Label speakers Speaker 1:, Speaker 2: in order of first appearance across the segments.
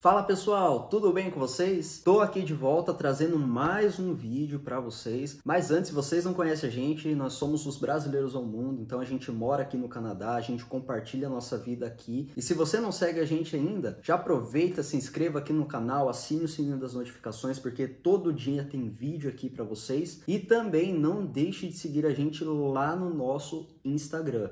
Speaker 1: Fala pessoal, tudo bem com vocês? Estou aqui de volta trazendo mais um vídeo para vocês. Mas antes, vocês não conhecem a gente, nós somos os brasileiros ao mundo, então a gente mora aqui no Canadá, a gente compartilha a nossa vida aqui. E se você não segue a gente ainda, já aproveita, se inscreva aqui no canal, assine o sininho das notificações, porque todo dia tem vídeo aqui para vocês. E também não deixe de seguir a gente lá no nosso Instagram,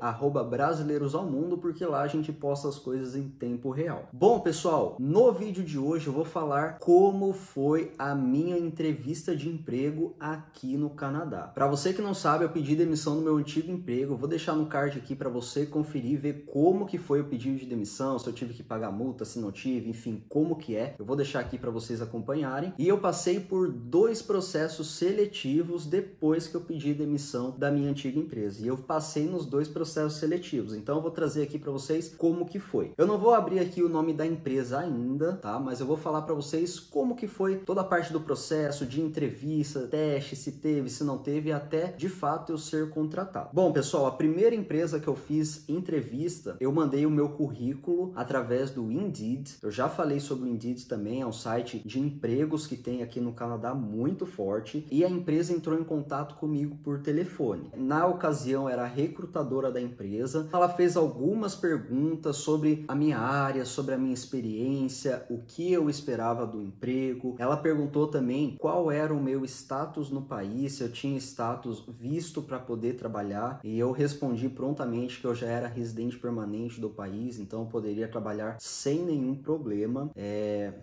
Speaker 1: @brasileirosaumundo, porque lá a gente posta as coisas em tempo real. Bom pessoal, no vídeo de hoje eu vou falar como foi a minha entrevista de emprego aqui no Canadá. Para você que não sabe, eu pedi demissão no meu antigo emprego. Eu vou deixar no card aqui para você conferir e ver como que foi o pedido de demissão, se eu tive que pagar multa, se não tive, enfim, como que é. Eu vou deixar aqui para vocês acompanharem. E eu passei por 2 processos seletivos depois que eu pedi demissão da minha antiga empresa. E eu passei nos 2 processos seletivos. Então eu vou trazer aqui para vocês como que foi. Eu não vou abrir aqui o nome da empresa ainda, tá? Mas eu vou falar para vocês como que foi toda a parte do processo de entrevista, teste, se teve, se não teve, até de fato eu ser contratado. Bom, pessoal, a primeira empresa que eu fiz entrevista, eu mandei o meu currículo através do Indeed. Eu já falei sobre o Indeed também, é um site de empregos que tem aqui no Canadá muito forte, e a empresa entrou em contato comigo por telefone. Na ocasião era a recrutadora da empresa. Ela fez algumas perguntas sobre a minha área, sobre a minha experiência, o que eu esperava do emprego. Ela perguntou também qual era o meu status no país, se eu tinha status visto para poder trabalhar, e eu respondi prontamente que eu já era residente permanente do país, então eu poderia trabalhar sem nenhum problema.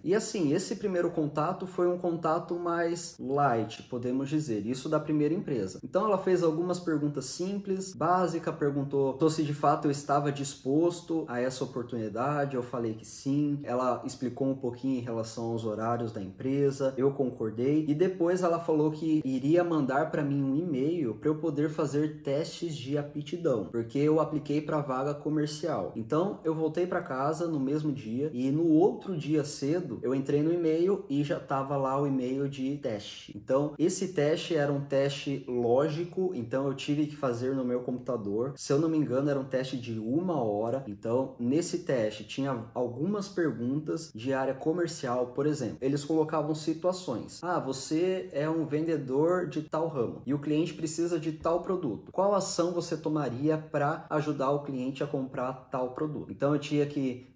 Speaker 1: E assim, esse primeiro contato foi um contato mais light, podemos dizer, isso da primeira empresa. Então ela fez algumas perguntas simples, básica, perguntou se de fato eu estava disposto a essa oportunidade, eu falei que sim. Ela explicou um pouquinho em relação aos horários da empresa, eu concordei, e depois ela falou que iria mandar para mim um e-mail para eu poder fazer testes de aptidão, porque eu apliquei para vaga comercial. Então eu voltei para casa no mesmo dia, e no outro dia cedo eu entrei no e-mail e já estava lá o e-mail de teste. Então esse teste era um teste lógico, então eu tive que fazer no meu computador. Se eu não me engano, era um teste de 1 hora. Então nesse teste tinha algumas perguntas de área comercial. Por exemplo, eles colocavam situações. Você é um vendedor de tal ramo e o cliente precisa de tal produto. Qual ação você tomaria para ajudar o cliente a comprar tal produto? Então eu tinha que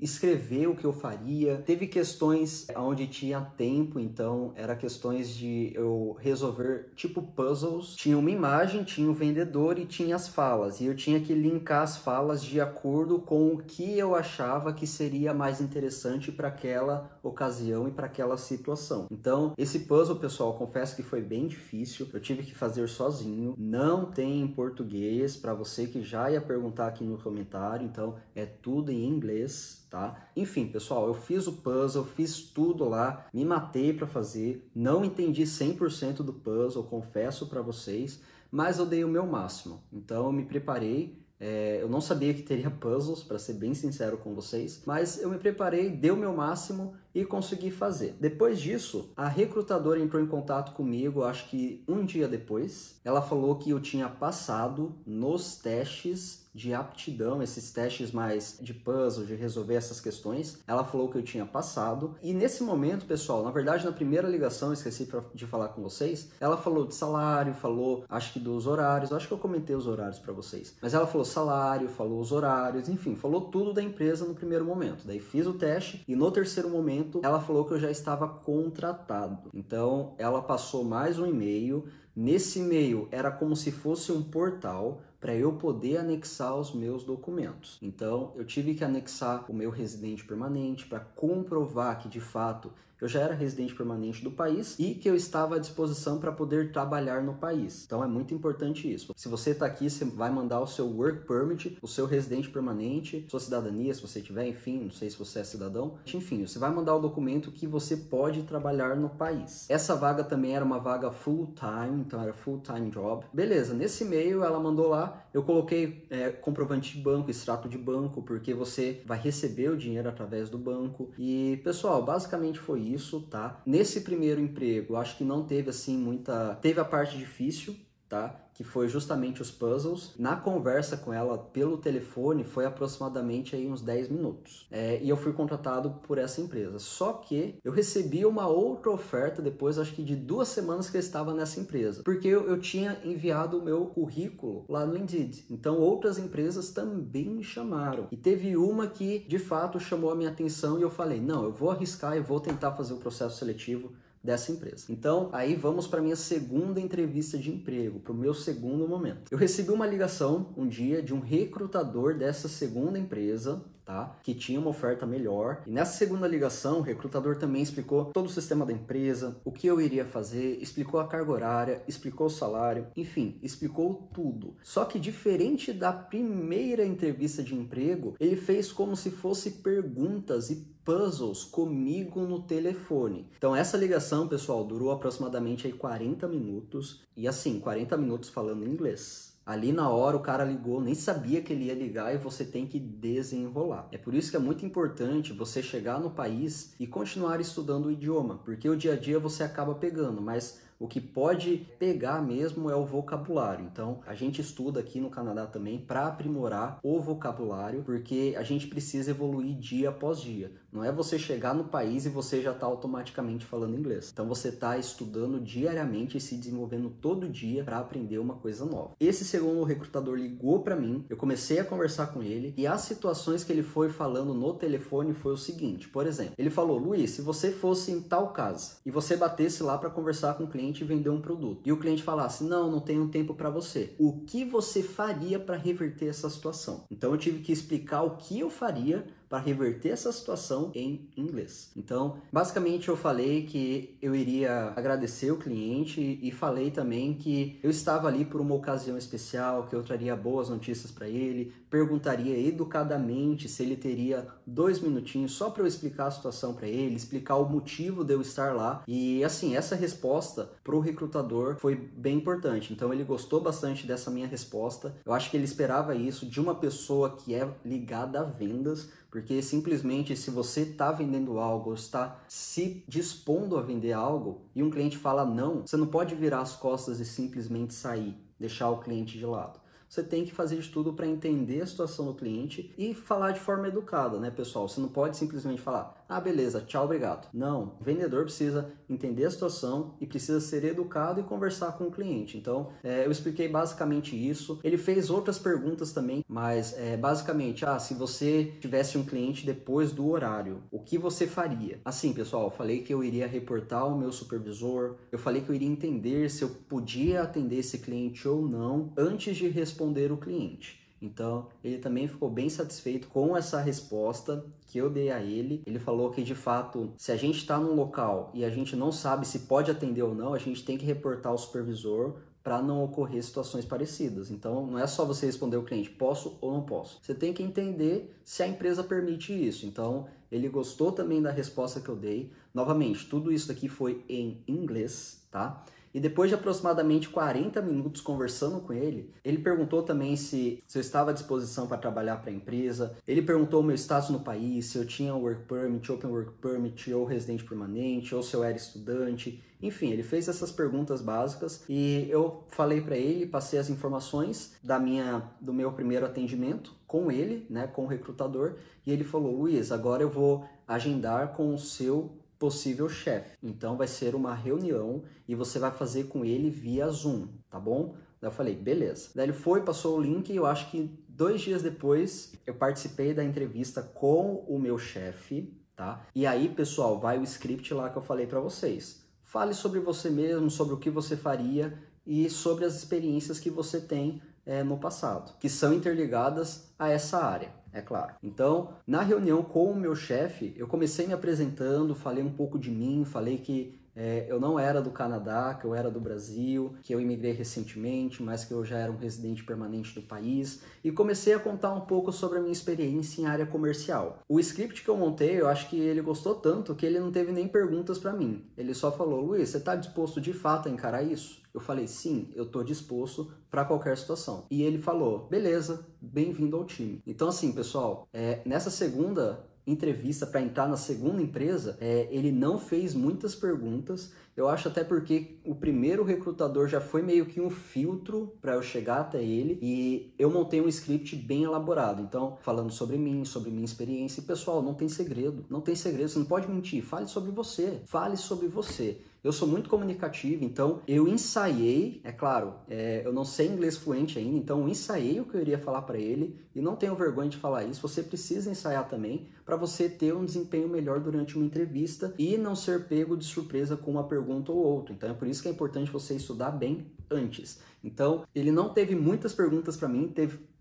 Speaker 1: escrever o que eu faria. Teve questões onde tinha tempo, então era questões de eu resolver tipo puzzles. Tinha uma imagem, tinha o vendedor e tinha as falas, e eu tinha que linkar as falas de acordo com o que eu achava que seria mais interessante para aquela ocasião e para aquela situação. Então esse puzzle, pessoal, confesso que foi bem difícil, eu tive que fazer sozinho, não tem em português, para você que já ia perguntar aqui no comentário, então é tudo em inglês, tá? Enfim, pessoal, eu fiz o puzzle, fiz tudo lá, me matei para fazer, não entendi 100% do puzzle, confesso para vocês, mas eu dei o meu máximo. Então eu me preparei. Eu não sabia que teria puzzles, para ser bem sincero com vocês, mas eu me preparei, dei o meu máximo e consegui fazer. Depois disso, a recrutadora entrou em contato comigo, acho que um dia depois. Ela falou que eu tinha passado nos testes de aptidão, esses testes mais de puzzle, de resolver essas questões. Ela falou que eu tinha passado. E nesse momento, pessoal, na verdade, na primeira ligação, eu esqueci de falar com vocês, ela falou de salário, falou, acho que dos horários, acho que eu comentei os horários para vocês. Mas ela falou salário, falou os horários, enfim, falou tudo da empresa no primeiro momento. Daí fiz o teste e no terceiro momento ela falou que eu já estava contratado. Então ela passou mais um e-mail. Nesse e-mail era como se fosse um portal para eu poder anexar os meus documentos. Então eu tive que anexar o meu residente permanente para comprovar que de fato eu já era residente permanente do país e que eu estava à disposição para poder trabalhar no país. Então é muito importante isso. Se você está aqui, você vai mandar o seu work permit, o seu residente permanente, sua cidadania, se você tiver, enfim, não sei se você é cidadão. Enfim, você vai mandar o documento que você pode trabalhar no país. Essa vaga também era uma vaga full-time, então era full-time job. Beleza, nesse e-mail ela mandou lá, eu coloquei comprovante de banco, extrato de banco, porque você vai receber o dinheiro através do banco. E, pessoal, basicamente foi isso, tá? Nesse primeiro emprego, acho que não teve assim muita... Teve a parte difícil, tá? que foi justamente os puzzles. Na conversa com ela pelo telefone foi aproximadamente aí uns 10 minutos. E eu fui contratado por essa empresa. Só que eu recebi uma outra oferta depois, acho que de 2 semanas que eu estava nessa empresa, porque eu tinha enviado o meu currículo lá no Indeed. Então outras empresas também me chamaram. E teve uma que de fato chamou a minha atenção e eu falei, não, eu vou arriscar e vou tentar fazer o processo seletivo dessa empresa. Então, aí vamos para minha segunda entrevista de emprego, para o meu segundo momento. Eu recebi uma ligação um dia de um recrutador dessa segunda empresa, tá? Que tinha uma oferta melhor. E nessa segunda ligação, o recrutador também explicou todo o sistema da empresa, o que eu iria fazer, explicou a carga horária, explicou o salário, enfim, explicou tudo. Só que diferente da primeira entrevista de emprego, ele fez como se fosse perguntas e puzzles comigo no telefone. Então essa ligação, pessoal, durou aproximadamente aí 40 minutos. E assim, 40 minutos falando inglês. Ali na hora o cara ligou, nem sabia que ele ia ligar e você tem que desenrolar. É por isso que é muito importante você chegar no país e continuar estudando o idioma, porque o dia a dia você acaba pegando, mas o que pode pegar mesmo é o vocabulário. Então, a gente estuda aqui no Canadá também para aprimorar o vocabulário, porque a gente precisa evoluir dia após dia. Não é você chegar no país e você já está automaticamente falando inglês. Então, você está estudando diariamente e se desenvolvendo todo dia para aprender uma coisa nova. Esse segundo recrutador ligou para mim, eu comecei a conversar com ele e as situações que ele foi falando no telefone foi o seguinte, por exemplo, ele falou, Luiz, se você fosse em tal casa e você batesse lá para conversar com o cliente e vender um produto, e o cliente falasse, não tenho tempo para você, o que você faria para reverter essa situação? Então eu tive que explicar o que eu faria para reverter essa situação em inglês. Então, basicamente eu falei que eu iria agradecer o cliente e falei também que eu estava ali por uma ocasião especial, que eu traria boas notícias para ele, perguntaria educadamente se ele teria 2 minutinhos só para eu explicar a situação para ele, explicar o motivo de eu estar lá. E assim, essa resposta para o recrutador foi bem importante. Então ele gostou bastante dessa minha resposta. Eu acho que ele esperava isso de uma pessoa que é ligada a vendas, porque simplesmente se você está vendendo algo, está se dispondo a vender algo e um cliente fala não, você não pode virar as costas e simplesmente sair, deixar o cliente de lado. Você tem que fazer de tudo para entender a situação do cliente e falar de forma educada, né, pessoal? Você não pode simplesmente falar, ah, beleza, tchau, obrigado. Não, o vendedor precisa entender a situação e precisa ser educado e conversar com o cliente. Então, eu expliquei basicamente isso. Ele fez outras perguntas também, mas basicamente, se você tivesse um cliente depois do horário, o que você faria? Assim, pessoal, eu falei que eu iria reportar ao meu supervisor, eu falei que eu iria entender se eu podia atender esse cliente ou não antes de responder o cliente. Então, ele também ficou bem satisfeito com essa resposta que eu dei a ele. Ele falou que, de fato, se a gente está num local e a gente não sabe se pode atender ou não, a gente tem que reportar ao supervisor para não ocorrer situações parecidas. Então, não é só você responder ao cliente, posso ou não posso. Você tem que entender se a empresa permite isso. Então, ele gostou também da resposta que eu dei. Novamente, tudo isso aqui foi em inglês, tá? E depois de aproximadamente 40 minutos conversando com ele, ele perguntou também se eu estava à disposição para trabalhar para a empresa. Ele perguntou o meu status no país, se eu tinha work permit, open work permit, ou residente permanente, ou se eu era estudante. Enfim, ele fez essas perguntas básicas e eu falei para ele, passei as informações do meu primeiro atendimento com ele, né, com o recrutador, e ele falou, Luiz, agora eu vou agendar com o seu possível chefe. Então vai ser uma reunião e você vai fazer com ele via Zoom, tá bom? Daí eu falei, beleza. Daí ele foi, passou o link e eu acho que 2 dias depois eu participei da entrevista com o meu chefe, tá? E aí, pessoal, vai o script lá que eu falei para vocês. Fale sobre você mesmo, sobre o que você faria e sobre as experiências que você tem no passado, que são interligadas a essa área, é claro. Então, na reunião com o meu chefe, eu comecei me apresentando, falei um pouco de mim, falei que eu não era do Canadá, que eu era do Brasil, que eu imigrei recentemente, mas que eu já era um residente permanente do país, e comecei a contar um pouco sobre a minha experiência em área comercial. O script que eu montei, eu acho que ele gostou tanto que ele não teve nem perguntas para mim. Ele só falou, Luiz, você está disposto de fato a encarar isso? Eu falei, sim, eu estou disposto para qualquer situação. E ele falou, beleza, bem-vindo ao time. Então assim, pessoal, nessa segunda entrevista para entrar na segunda empresa, ele não fez muitas perguntas. Eu acho até porque o primeiro recrutador já foi meio que um filtro para eu chegar até ele, e eu montei um script bem elaborado. Então, falando sobre mim, sobre minha experiência. E, pessoal, não tem segredo. Não tem segredo, você não pode mentir. Fale sobre você. Fale sobre você. Eu sou muito comunicativo, então eu ensaiei, é claro, eu não sei inglês fluente ainda, então eu ensaiei o que eu iria falar para ele, e não tenho vergonha de falar isso. Você precisa ensaiar também para você ter um desempenho melhor durante uma entrevista e não ser pego de surpresa com uma pergunta ou outra. Então é por isso que é importante você estudar bem antes. Então, ele não teve muitas perguntas para mim,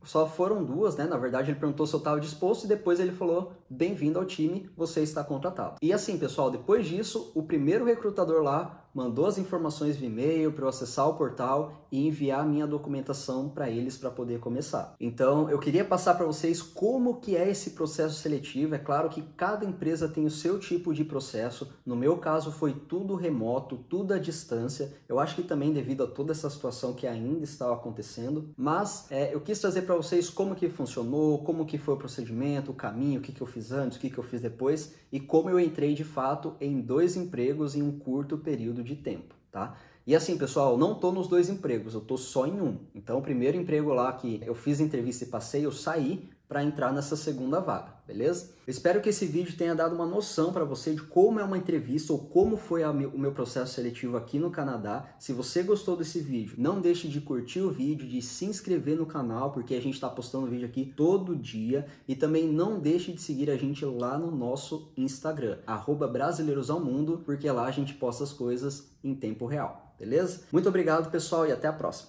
Speaker 1: só foram duas, né? Na verdade, ele perguntou se eu estava disposto e depois ele falou: bem-vindo ao time, você está contratado. E assim, pessoal, depois disso, o primeiro recrutador lá mandou as informações via e-mail para eu acessar o portal e enviar a minha documentação para eles para poder começar. Então, eu queria passar para vocês como que é esse processo seletivo. É claro que cada empresa tem o seu tipo de processo. No meu caso, foi tudo remoto, tudo à distância. Eu acho que também devido a toda essa situação que ainda estava acontecendo. Mas eu quis trazer para vocês como que funcionou, como que foi o procedimento, o caminho, o que eu fiz antes, o que eu fiz depois e como eu entrei de fato em 2 empregos em um curto período de tempo, tá? E assim, pessoal, eu não tô nos 2 empregos, eu tô só em um. Então, o primeiro emprego lá que eu fiz entrevista e passei, eu saí para entrar nessa segunda vaga, beleza? Eu espero que esse vídeo tenha dado uma noção para você de como é uma entrevista ou como foi o meu processo seletivo aqui no Canadá. Se você gostou desse vídeo, não deixe de curtir o vídeo, de se inscrever no canal, porque a gente está postando vídeo aqui todo dia. E também não deixe de seguir a gente lá no nosso Instagram, @brasileirosaumundo, porque lá a gente posta as coisas em tempo real, beleza? Muito obrigado, pessoal, e até a próxima.